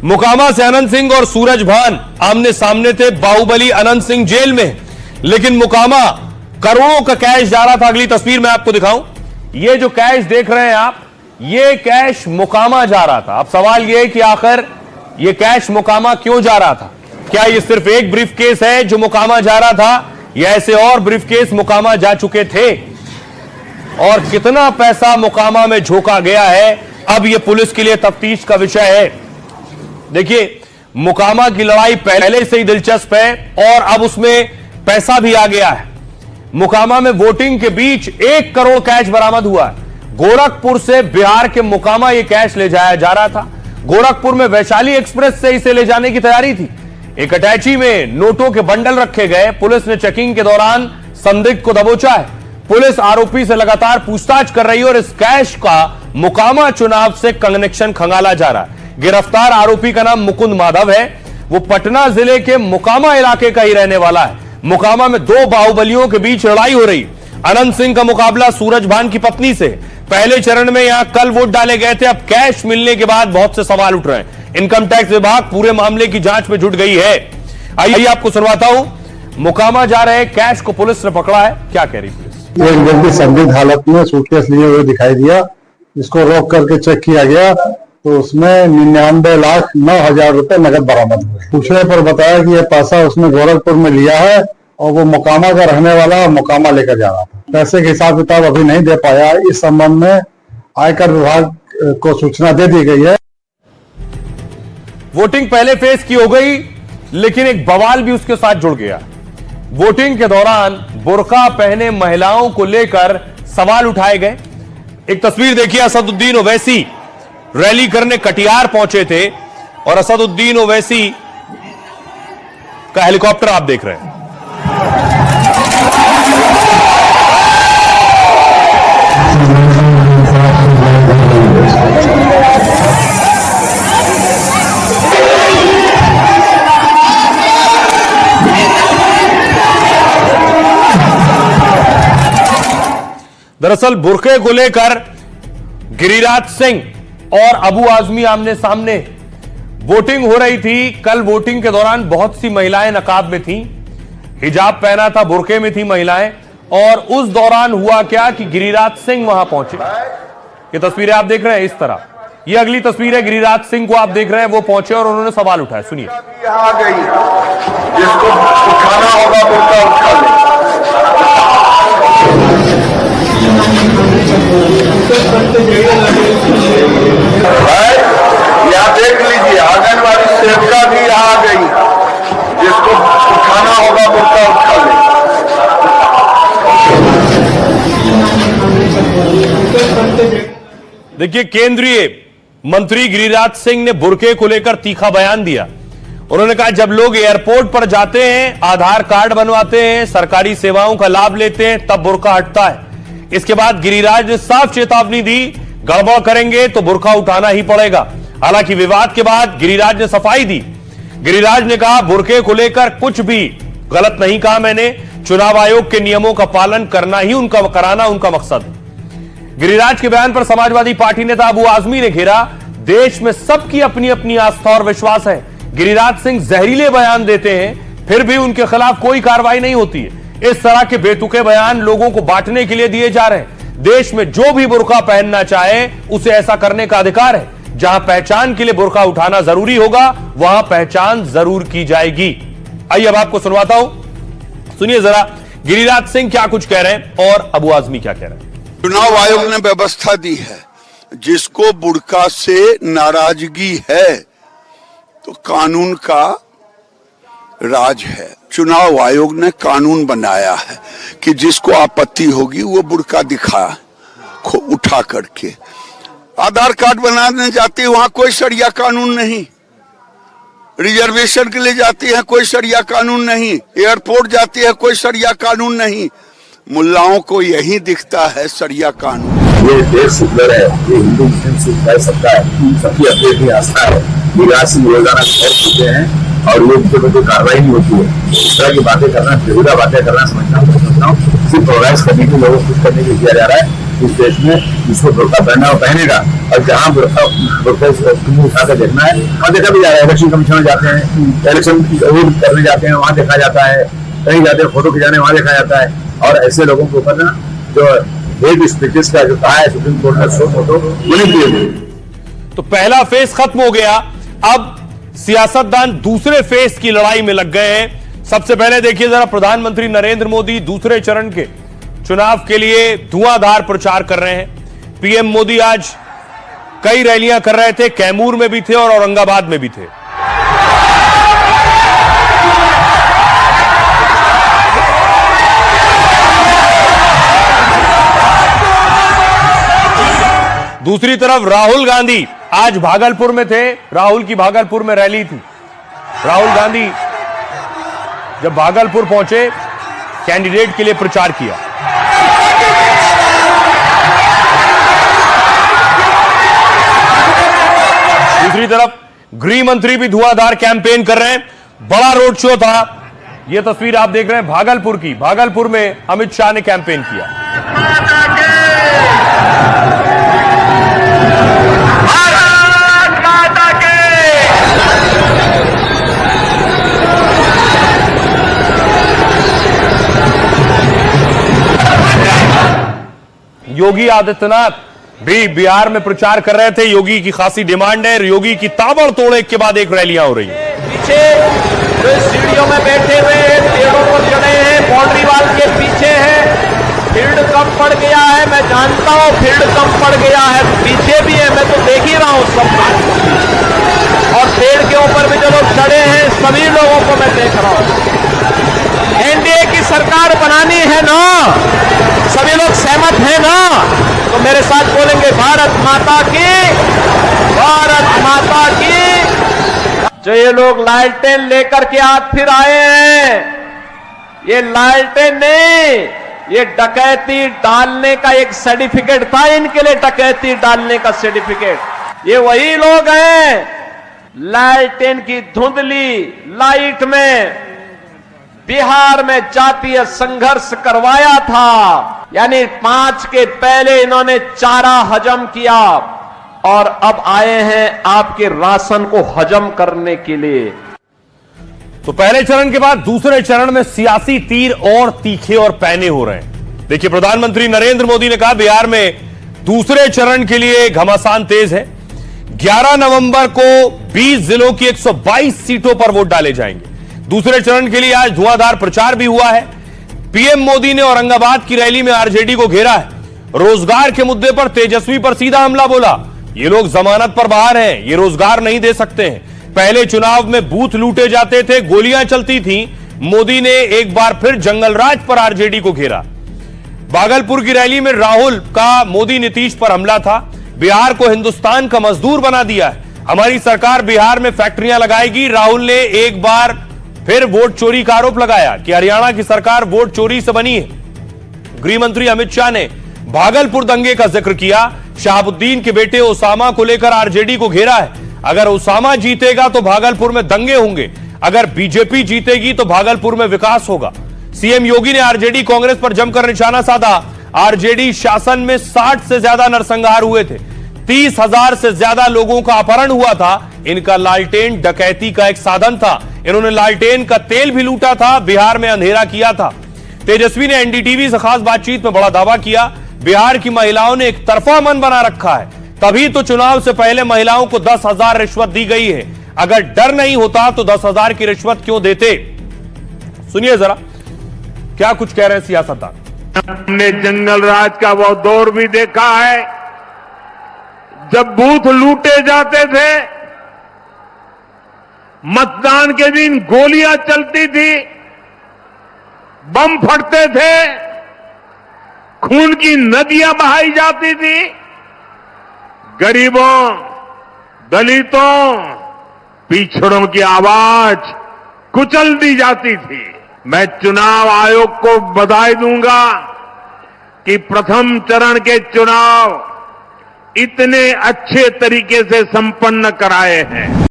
मोकामा से अनंत सिंह और सूरज भान आमने सामने थे। बाहुबली अनंत सिंह जेल में, लेकिन मोकामा करोड़ों का कैश जा रहा था। अगली तस्वीर मैं आपको दिखाऊं, ये जो कैश देख रहे हैं आप, ये कैश मोकामा जा रहा था। अब सवाल ये है कि आखिर ये कैश मोकामा क्यों जा रहा था? क्या ये सिर्फ एक ब्रीफकेस है जो मोकामा जा रहा था, या ऐसे और ब्रीफकेस मोकामा जा चुके थे? और कितना पैसा मोकामा में झोंका गया है, अब यह पुलिस के लिए तफ्तीश का विषय है। देखिए, मोकामा की लड़ाई पहले से ही दिलचस्प है और अब उसमें पैसा भी आ गया है। मोकामा में वोटिंग के बीच 1 करोड़ कैश बरामद हुआ है। गोरखपुर से बिहार के मोकामा यह कैश ले जाया जा रहा था। गोरखपुर में वैशाली एक्सप्रेस से इसे ले जाने की तैयारी थी। एक अटैची में नोटों के बंडल रखे गए। पुलिस ने चेकिंग के दौरान संदिग्ध को दबोचा है। पुलिस आरोपी से लगातार पूछताछ कर रही है और इस कैश का मोकामा चुनाव से कनेक्शन खंगाला जा रहा है। गिरफ्तार आरोपी का नाम मुकुंद माधव है। वो पटना जिले के मोकामा इलाके का ही रहने वाला है। मोकामा में 2 बाहुबलियों के बीच लड़ाई हो रही। अनंत सिंह का मुकाबला सूरज भान की पत्नी से। पहले चरण में यहां कल वोट डाले गए थे। अब कैश मिलने के बाद बहुत से सवाल उठ रहे हैं। इनकम टैक्स विभाग पूरे मामले की जांच में जुट गई है। आइए आपको सुनवाता हूं। मोकामा जा रहे कैश को पुलिस ने पकड़ा है, क्या कह रही पुलिस? एक व्यक्ति संदिग्ध हालत में सूटकेस लिए हुए दिखाई दिया। इसको रोक करके चेक किया गया तो उसमें 99,09,000 रुपए नगद बरामद हुए। पूछने पर बताया कि यह पैसा उसने गोरखपुर में लिया है और वो मोकामा का रहने वाला मोकामा लेकर जा रहा था। पैसे के हिसाब किताब अभी नहीं दे पाया। इस संबंध में आयकर विभाग को सूचना दे दी गई है। वोटिंग पहले फेज की हो गई, लेकिन एक बवाल भी उसके साथ जुड़ गया। वोटिंग के दौरान बुर्का पहने महिलाओं को लेकर सवाल उठाए गए। एक तस्वीर देखिए, असदुद्दीन ओवैसी रैली करने कटिहार पहुंचे थे और असदुद्दीन ओवैसी का हेलीकॉप्टर आप देख रहे हैं। दरअसल बुर्के को लेकर गिरिराज सिंह और अबू आजमी आमने सामने। वोटिंग हो रही थी। कल वोटिंग के दौरान बहुत सी महिलाएं नकाब में थीं, हिजाब पहना था, बुर्के में थी महिलाएं। और उस दौरान हुआ क्या कि गिरिराज सिंह वहां पहुंचे। ये तस्वीरें आप देख रहे हैं इस तरह। ये अगली तस्वीर है, गिरिराज सिंह को आप देख रहे हैं, वो पहुंचे और उन्होंने सवाल उठाया। सुनिए। आ गई, जिसको उठाना होगा बुर्का उठा ले। यहाँ देख लीजिए, आंगनबाड़ी सेविका भी यहाँ आ गई, जिसको उठाना होगा बुर्का उठा ले। देखिए, केंद्रीय मंत्री गिरिराज सिंह ने बुर्के को लेकर तीखा बयान दिया। उन्होंने कहा, जब लोग एयरपोर्ट पर जाते हैं, आधार कार्ड बनवाते हैं, सरकारी सेवाओं का लाभ लेते हैं, तब बुर्का हटता है। इसके बाद गिरिराज ने साफ चेतावनी दी, गड़बड़ करेंगे तो बुर्का उठाना ही पड़ेगा। हालांकि विवाद के बाद गिरिराज ने सफाई दी। गिरिराज ने कहा, बुर्के को लेकर कुछ भी गलत नहीं कहा मैंने। चुनाव आयोग के नियमों का पालन कराना उनका मकसद है। गिरिराज के बयान पर समाजवादी पार्टी नेता अबू आजमी ने घेरा। देश में सबकी अपनी अपनी आस्था और विश्वास है। गिरिराज सिंह जहरीले बयान देते हैं, फिर भी उनके खिलाफ कोई कार्रवाई नहीं होती है। इस तरह के बेतुके बयान लोगों को बांटने के लिए दिए जा रहे हैं। देश में जो भी बुर्का पहनना चाहे उसे ऐसा करने का अधिकार है। जहां पहचान के लिए बुर्का उठाना जरूरी होगा, वहां पहचान जरूर की जाएगी। आइए अब आपको सुनवाता हूं, सुनिए जरा गिरिराज सिंह क्या कुछ कह रहे हैं और अबू आजमी क्या कह रहे हैं। चुनाव आयोग ने व्यवस्था दी है, जिसको बुर्का से नाराजगी है तो कानून का राज है। चुनाव आयोग ने कानून बनाया है कि जिसको आपत्ति होगी वो बुर्का दिखा उठा करके। आधार कार्ड बनाने जाती है, वहां कोई शरिया कानून नहीं। रिजर्वेशन के लिए जाती है, कोई शरिया कानून नहीं। एयरपोर्ट जाती है, कोई शरिया कानून नहीं। मुल्लाओं को यही दिखता है शरिया कानून। ये देश सुंदर है, ये हिंदू मुस्लिम सिख भाई सबका है, सबकी अपनी अपनी आस्था है। गिरिराज सिंह रोजाना खबर सुनते हैं और ये उनके कोई कार्रवाई नहीं होती है। इस तरह की बातें करना, बेहुदा बातें करना समझता हूँ सिर्फ प्रोग्रेस करने के, लोगों को खुश करने के लिए किया जा रहा है। इस देश में जिसको बुर्का पहनना वो पहनेगा, और जहाँ बुर्का उठा कर देखना है वहाँ देखा भी जा रहा है। इलेक्शन कमीशन में जाते हैं, इलेक्शन करने जाते हैं, वहाँ देखा जाता है, कहीं जाते हैं फोटो खिंचाने, वहाँ देखा जाता है। और ऐसे लोगों के ऊपर ना जो हेट स्पीचेस का जो कहा है सुप्रीम कोर्ट ने, सो फोटो वो नहीं दिए। तो पहला फेज खत्म हो गया, अब सियासतदान दूसरे फेज की लड़ाई में लग गए हैं। सबसे पहले देखिए जरा, प्रधानमंत्री नरेंद्र मोदी दूसरे चरण के चुनाव के लिए धुआंधार प्रचार कर रहे हैं। पीएम मोदी आज कई रैलियां कर रहे थे, कैमूर में भी थे और औरंगाबाद में भी थे। दूसरी तरफ राहुल गांधी आज भागलपुर में थे, राहुल की भागलपुर में रैली थी। राहुल गांधी जब भागलपुर पहुंचे, कैंडिडेट के लिए प्रचार किया। दूसरी तरफ गृह मंत्री भी धुआंधार कैंपेन कर रहे हैं, बड़ा रोड शो था। यह तस्वीर आप देख रहे हैं भागलपुर की। भागलपुर में अमित शाह ने कैंपेन किया। योगी आदित्यनाथ भी बिहार में प्रचार कर रहे थे। योगी की खासी डिमांड है, योगी की ताबड़तोड़ एक के बाद एक रैलियां हो रही हैं। पीछे जो सीढ़ियों में बैठे हुए हैं, पेड़ों पर चढ़े हैं, बाउंड्री वाल के पीछे है। फील्ड कम पड़ गया है, मैं जानता हूं फील्ड कम पड़ गया है, पीछे भी है, मैं तो देख ही रहा हूं सब बात। और पेड़ के ऊपर भी जो लोग चढ़े हैं, सभी लोगों को मैं देख रहा हूं। एनडीए की सरकार बनानी है ना, सभी लोग सहमत हैं ना, तो मेरे साथ बोलेंगे भारत माता की, भारत माता की। जो ये लोग लालटेन लेकर के आज फिर आए हैं, ये लालटेन नहीं, ये डकैती डालने का एक सर्टिफिकेट था इनके लिए, डकैती डालने का सर्टिफिकेट। ये वही लोग हैं लालटेन की धुंधली लाइट में बिहार में जातीय संघर्ष करवाया था। यानी 5 के पहले इन्होंने चारा हजम किया और अब आए हैं आपके राशन को हजम करने के लिए। तो पहले चरण के बाद दूसरे चरण में सियासी तीर और तीखे और पैने हो रहे हैं। देखिए, प्रधानमंत्री नरेंद्र मोदी ने कहा बिहार में दूसरे चरण के लिए घमासान तेज है। 11 नवंबर को 20 जिलों की 122 सीटों पर वोट डाले जाएंगे। दूसरे चरण के लिए आज धुआंधार प्रचार भी हुआ है। पीएम मोदी ने औरंगाबाद की रैली में आरजेडी को घेरा है। रोजगार के मुद्दे पर तेजस्वी पर सीधा हमला बोला। ये लोग जमानत पर बाहर हैं, ये रोजगार नहीं दे सकते हैं। पहले चुनाव में बूथ लूटे जाते थे, गोलियां चलती थी। मोदी ने एक बार फिर जंगलराज पर आरजेडी को घेरा। भागलपुर की रैली में राहुल का मोदी नीतीश पर हमला था। बिहार को हिंदुस्तान का मजदूर बना दिया है, हमारी सरकार बिहार में फैक्ट्रियां लगाएगी। राहुल ने एक बार फिर वोट चोरी का आरोप लगाया कि हरियाणा की सरकार वोट चोरी से बनी है। गृह मंत्री अमित शाह ने भागलपुर दंगे का जिक्र किया। शहाबुद्दीन के बेटे ओसामा को लेकर आरजेडी को घेरा है। अगर ओसामा जीतेगा तो भागलपुर में दंगे होंगे, अगर बीजेपी जीतेगी तो भागलपुर में विकास होगा। सीएम योगी ने आरजेडी कांग्रेस पर जमकर निशाना साधा। आरजेडी शासन में 60 से ज्यादा नरसंहार हुए थे, 30,000 से ज्यादा लोगों का अपहरण हुआ था। इनका लालटेन डकैती का एक साधन था। इन्होंने लालटेन का तेल भी लूटा था, बिहार में अंधेरा किया था। तेजस्वी ने एनडीटीवी से खास बातचीत में बड़ा दावा किया। बिहार की महिलाओं ने एक तरफा मन बना रखा है, तभी तो चुनाव से पहले महिलाओं को 10,000 रिश्वत दी गई है। अगर डर नहीं होता तो 10,000 की रिश्वत क्यों देते? सुनिए जरा क्या कुछ कह रहे हैं सियासतदान। हमने जंगल राज का वो दौर भी देखा है जब बूथ लूटे जाते थे, मतदान के दिन गोलियां चलती थी, बम फटते थे, खून की नदियां बहाई जाती थी, गरीबों, दलितों, पिछड़ों की आवाज कुचल दी जाती थी। मैं चुनाव आयोग को बधाई दूंगा कि प्रथम चरण के चुनाव इतने अच्छे तरीके से संपन्न कराए हैं।